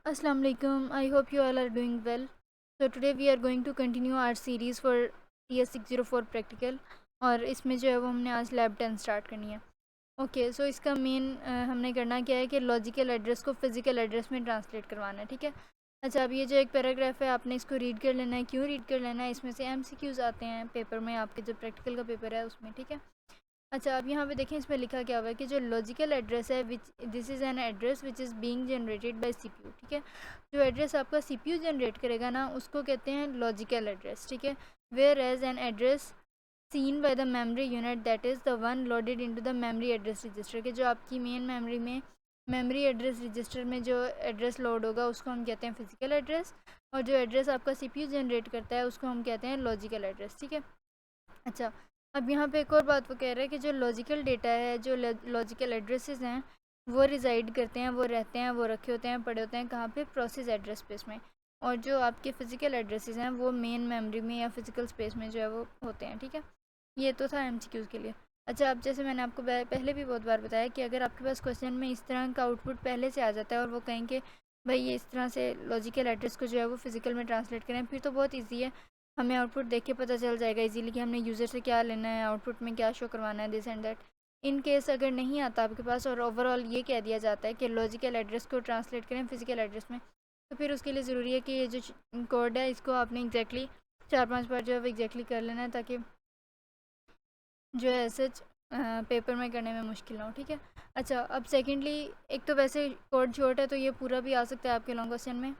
Assalamu alaikum. I hope you all are doing well. So today we are going to continue our series for TS 604 practical और इसमें जो है वो हमने आज लैब 10 स्टार्ट करनी है। ओके सो इसका मेन हमने करना क्या है कि लॉजिकल एड्रेस को फिज़िकल एड्रेस में ट्रांसलेट करवाना है। ठीक है। अच्छा, अब ये जो एक पैराग्राफ है आपने इसको रीड कर लेना है। क्यों रीड कर लेना है? इसमें से MCQs आते हैं पेपर में, आपके जो प्रैक्टिकल का पेपर है उसमें। ठीक है। अच्छा, अब यहाँ पे देखें इसमें लिखा क्या हुआ है कि जो लॉजिकल एड्रेस है which this is an address which is being generated by CPU। ठीक है। जो एड्रेस आपका CPU जनरेट करेगा ना उसको कहते हैं लॉजिकल एड्रेस। ठीक है। Whereas an address seen by the memory unit that is the one loaded into the memory address register, के जो आपकी मेन मेमोरी में मेमोरी एड्रेस रजिस्टर में जो एड्रेस लोड होगा उसको हम कहते हैं फिजिकल एड्रेस, और जो एड्रेस आपका CPU जनरेट करता है उसको हम कहते हैं लॉजिकल एड्रेस। ठीक है। अच्छा, अब यहाँ पे एक और बात वो कह रहा है कि जो लॉजिकल डेटा है, जो लॉजिकल एड्रेसेस हैं वो रिजाइड करते हैं, वो रहते हैं, वो रखे होते हैं, पड़े होते हैं कहाँ पे? प्रोसेस एड्रेस स्पेस में। और जो आपके फ़िज़िकल एड्रेसेस हैं वो मेन मेमोरी में या फिज़िकल स्पेस में जो है वो होते हैं। ठीक है। ये तो था MCQs के लिए। अच्छा, अब जैसे मैंने आपको पहले भी बहुत बार बताया कि अगर आपके पास क्वेश्चन में इस तरह का आउटपुट पहले से आ जाता है और वो कहें कि भाई ये इस तरह से लॉजिकल एड्रेस को जो है वो फिज़िकल में ट्रांसलेट करें, फिर तो बहुत ईजी है। हमें आउटपुट देख के पता चल जाएगा इजीली कि हमने यूज़र से क्या लेना है, आउटपुट में क्या शो करवाना है, this and that. In case अगर नहीं आता आपके पास और ओवरऑल ये कह दिया जाता है कि लॉजिकल एड्रेस को ट्रांसलेट करें फिजिकल एड्रेस में, तो फिर उसके लिए ज़रूरी है कि ये जो कोड है इसको आपने एग्जैक्टली 4-5 बार जो है वो एग्जैक्टली कर लेना है, ताकि जो है सच पेपर में करने में मुश्किल ना हो। ठीक है। अच्छा, अब सेकेंडली, एक तो वैसे कोड शॉर्ट है तो ये पूरा भी आ सकता है आपके लॉन्ग क्वेश्चन में,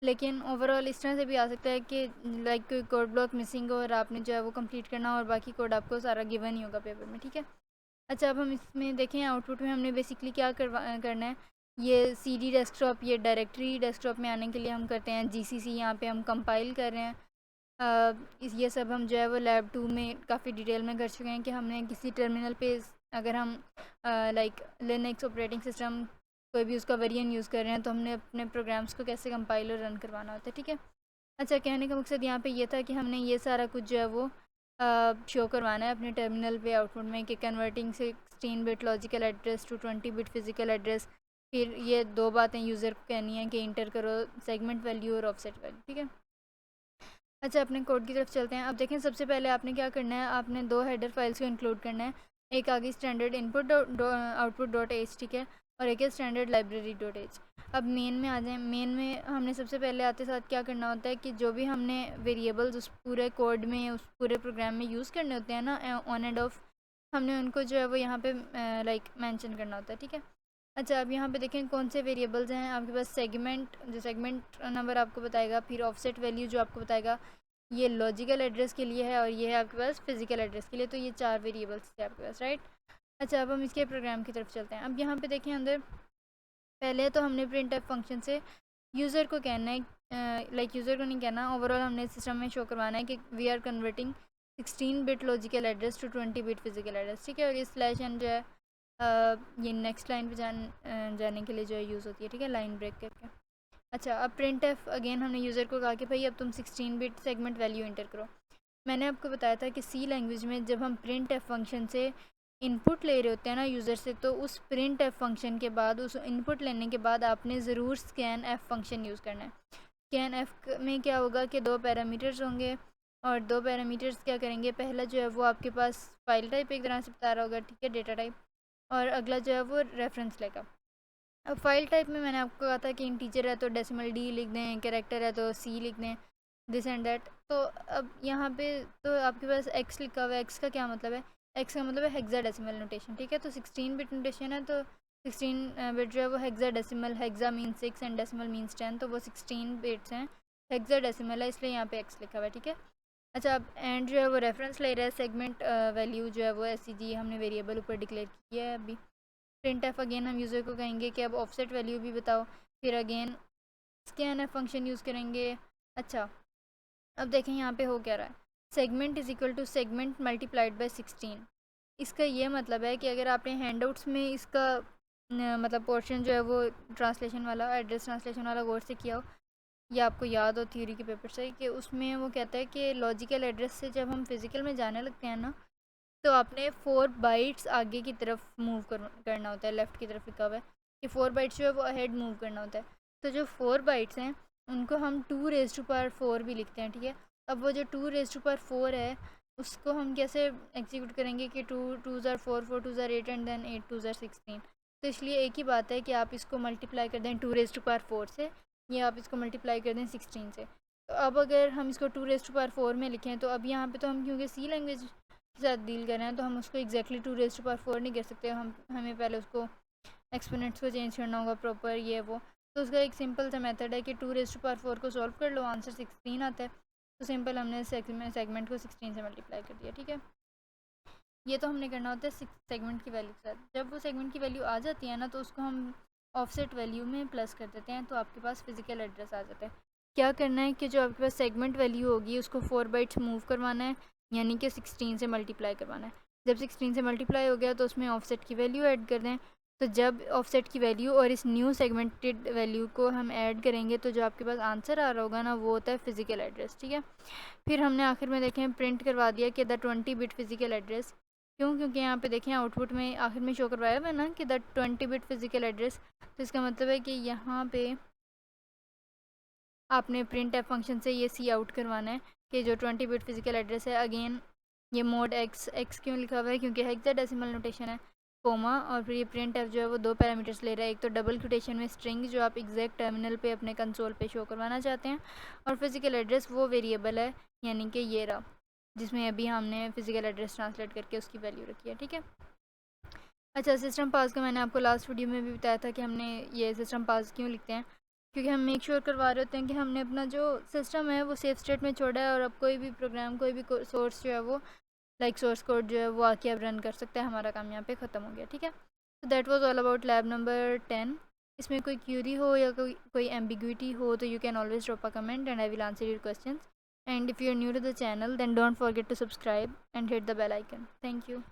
लेकिन ओवरऑल इस तरह से भी आ सकता है कि लाइक कोई कोड ब्लॉक मिसिंग हो और आपने जो है वो कंप्लीट करना हो और बाकी कोड आपको सारा गिवन ही होगा पेपर में। ठीक है। अच्छा, अब हम इसमें देखें आउटपुट में हमने बेसिकली क्या करना है। ये CD डेस्कटॉप, ये डायरेक्टरी डेस्कटॉप में आने के लिए हम करते हैं GCC। यहाँ पे हम कंपाइल कर रहे हैं। ये सब हम जो है वो लैब 2 में काफ़ी डिटेल में कर चुके हैं कि हमने किसी टर्मिनल पे अगर हम लाइक लिनक्स ऑपरेटिंग सिस्टम कोई भी उसका वेरिएंट यूज़ कर रहे हैं तो हमने अपने प्रोग्राम्स को कैसे कंपाइल और रन करवाना होता है। ठीक है। अच्छा, कहने का मकसद यहाँ पे ये था कि हमने ये सारा कुछ जो है वो शो करवाना है अपने टर्मिनल पे आउटपुट में कि converting 16 bit logical address to 20 bit physical address. फिर ये दो बातें यूज़र को कहनी है कि इंटर करो सेगमेंट वैल्यू और ऑफसेट वैल्यू। ठीक है। अच्छा, अपने कोड की तरफ चलते हैं। अब देखें सबसे पहले आपने क्या करना है, आपने दो हेडर फाइल्स को इंक्लूड करना है। एक आ गई standard input output dot H, ठीक है, और एक है स्टैंडर्ड लाइब्रेरी डॉट एच। अब मेन में आ जाए। मेन में हमने सबसे पहले आते साथ क्या करना होता है कि जो भी हमने वेरिएबल्स उस पूरे कोड में उस पूरे प्रोग्राम में यूज़ करने होते हैं ना ऑन एंड ऑफ, हमने उनको जो है वो यहाँ पे लाइक मेंशन करना होता है। ठीक है। अच्छा, अब यहाँ पे देखें कौन से वेरिएबल्स हैं आपके पास। सेगमेंट, जो सेगमेंट नंबर आपको बताएगा, फिर ऑफसेट वैल्यू जो आपको बताएगा, ये लॉजिकल एड्रेस के लिए है, और ये है आपके पास फिजिकल एड्रेस के लिए। तो ये 4 वेरिएबल्स थे आपके पास, राइट। अच्छा, अब हम इसके प्रोग्राम की तरफ चलते हैं। अब यहाँ पे देखें अंदर पहले तो हमने प्रिंट एफ फंक्शन से यूज़र को कहना है, लाइक यूज़र को नहीं कहना, ओवरऑल हमने सिस्टम में शो करवाना है कि we are converting 16 bit logical address to 20 bit physical address. ठीक है। और ये स्लैश एन जो है ये नेक्स्ट लाइन पे जाने के लिए जो है यूज़ होती है। ठीक है, लाइन ब्रेक करके। अच्छा, अब प्रिंट एफ अगेन हमने यूज़र को कहा कि भाई अब तुम 16 बिट सेगमेंट वैल्यू इंटर करो। मैंने आपको बताया था कि सी लैंग्वेज में जब हम प्रिंट एफ फंक्शन से इनपुट ले रहे होते हैं ना यूज़र से, तो उस प्रिंट एफ फंक्शन के बाद, उस इनपुट लेने के बाद आपने ज़रूर स्कैन एफ फंक्शन यूज़ करना है। स्कैन एफ में क्या होगा कि दो पैरामीटर्स होंगे, और दो पैरामीटर्स क्या करेंगे, पहला जो है वो आपके पास फाइल टाइप एक तरह से बता रहा होगा, ठीक है, डेटा टाइप, और अगला जो है वो रेफरेंस लेगा। अब फाइल टाइप में मैंने आपको कहा था कि इंटीजर है तो डेसिमल D लिख दें, कैरेक्टर है तो C लिख दें, दिस एंड दैट। तो अब यहाँ पे तो आपके पास x लिखा हुआ है। x का क्या मतलब है? x का मतलब है हेक्साडेसिमल नोटेशन। ठीक है। तो 16 बिट नोटेशन है, तो 16 बिट जो है वो hexadecimal, hexa mean 6 and decimal means 10, तो वो 16 बिट्स हैं, हेक्साडेसिमल है, इसलिए यहाँ पे x लिखा हुआ है। ठीक है। अच्छा, अब एंड जो है वो रेफरेंस ले रहा है, सेगमेंट वैल्यू जो है वो SCG हमने वेरिएबल ऊपर डिक्लेयर किया है अभी। प्रिंट एफ अगेन हम यूज़र को कहेंगे कि अब ऑफसेट वैल्यू भी बताओ, फिर again scan F function use करेंगे। अच्छा, अब देखें यहाँ पे हो क्या रहा है। Segment is equal to segment multiplied by 16। इसका ये मतलब है कि अगर आपने हैंडआउट्स में इसका मतलब पोर्शन जो है वो ट्रांसलेशन वाला, एड्रेस ट्रांसलेशन वाला गौर से किया हो, या आपको याद हो थ्योरी के पेपर से, कि उसमें वो कहता है कि लॉजिकल एड्रेस से जब हम फिज़िकल में जाने लगते हैं ना, तो आपने 4 बाइट्स आगे की तरफ मूव करना होता है। लेफ़्ट की तरफ लिखा हुआ है कि 4 बाइट्स जो है वो अहेड मूव करना होता है। तो जो 4 बाइट्स हैं उनको हम 2⁴ भी लिखते हैं, ठीक है। अब वो जो 2⁴ है उसको हम कैसे एग्जीक्यूट करेंगे कि 2 ज़ार 4, 4 2 ज़ार 8 एंड देन 8 2 ज़ार 16। तो इसलिए एक ही बात है कि आप इसको मल्टीप्लाई कर दें 2⁴ से, या आप इसको मल्टीप्लाई कर दें 16 से। तो अब अगर हम इसको 2⁴ में लिखें तो अब यहाँ पे तो हम क्योंकि सी लैंग्वेज के साथ डील कर रहे हैं तो हम उसको एग्जैक्टली 2⁴ नहीं कर सकते, हमें पहले उसको एक्सपोनेंट्स को चेंज करना होगा प्रॉपर ये वो। तो उसका एक सिंपल सा मेथड है कि 2⁴ को सॉल्व कर लो, आंसर 16 आता है। तो सिंपल हमने सेगमेंट को 16 से मल्टीप्लाई कर दिया, ठीक है। ये तो हमने करना होता है सेगमेंट की वैल्यू के साथ। जब वो सेगमेंट की वैल्यू आ जाती है ना तो उसको हम ऑफसेट वैल्यू में प्लस कर देते हैं, तो आपके पास फिजिकल एड्रेस आ जाता है। क्या करना है कि जो आपके पास सेगमेंट वैल्यू होगी उसको 4 बाइट्स मूव करवाना है, यानी कि 16 से मल्टीप्लाई करवाना है। जब 16 से मल्टीप्लाई हो गया तो उसमें ऑफसेट की वैल्यू ऐड कर दें। तो जब ऑफसेट की वैल्यू और इस न्यू सेगमेंटेड वैल्यू को हम ऐड करेंगे तो जो आपके पास आंसर आ रहा होगा ना वो होता है फिजिकल एड्रेस, ठीक है। फिर हमने आखिर में देखें प्रिंट करवा दिया कि द 20 बिट फिजिकल एड्रेस। क्यों? क्योंकि यहाँ पे देखें आउटपुट में आखिर में शो करवाया हुआ है ना कि द 20 बिट फिजिकल एड्रेस। तो इसका मतलब है कि यहाँ पे आपने प्रिंट एफ फंक्शन से ये सी आउट करवाना है कि जो 20 बिट फिजिकल एड्रेस है। अगेन ये मोड एक्स क्यों लिखा हुआ है? क्योंकि हेक्साडेसिमल नोटेशन है, कोमा, और फिर ये प्रिंट एफ जो है वो 2 पैरामीटर्स ले रहा है। एक तो डबल कोटेशन में स्ट्रिंग जो आप एग्जैक्ट टर्मिनल पे अपने कंसोल पे शो करवाना चाहते हैं, और फिजिकल एड्रेस वो वेरिएबल है, यानी कि ये रहा जिसमें अभी हमने फिजिकल एड्रेस ट्रांसलेट करके उसकी वैल्यू रखी है, ठीक है। अच्छा, सिस्टम पास का मैंने आपको लास्ट वीडियो में भी बताया था कि हमने ये सिस्टम पास क्यों लिखते हैं, क्योंकि हम मेक श्योर करवा रहे होते हैं कि हमने अपना जो सिस्टम है वो सेफ स्टेट में छोड़ा है, और अब कोई भी प्रोग्राम, कोई भी सोर्स जो है वो लाइक सोर्स कोड जो है वो आके अब रन कर सकता है। हमारा काम यहाँ पे ख़त्म हो गया, ठीक है। तो that was all about lab number 10। इसमें कोई क्यूरी हो या कोई एम्बिग्विटी हो तो you can always drop a comment and I will answer your questions. And if you are new to the channel then don't forget to subscribe and hit the bell icon. Thank you.